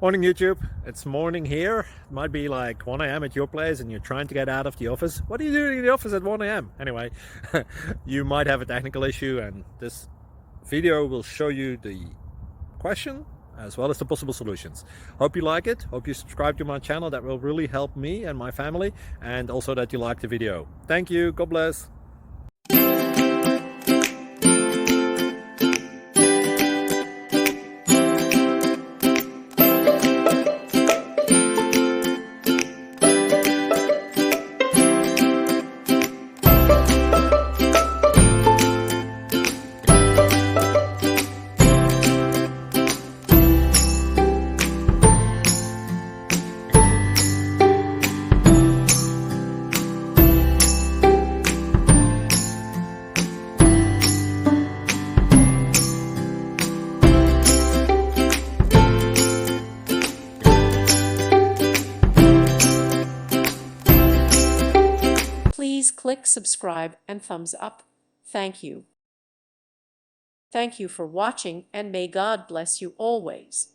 Morning YouTube, it's morning here. It might be like 1 a.m. at your place and you're trying to get out of the office. What are you doing in the office at 1 a.m.? Anyway, you might have a technical issue and this video will show you the question as well as the possible solutions. Hope you like it, hope you subscribe to my channel. That will really help me and my family, and also that you like the video. Thank you, God bless. Please click subscribe and thumbs up. Thank you. Thank you for watching, and may God bless you always.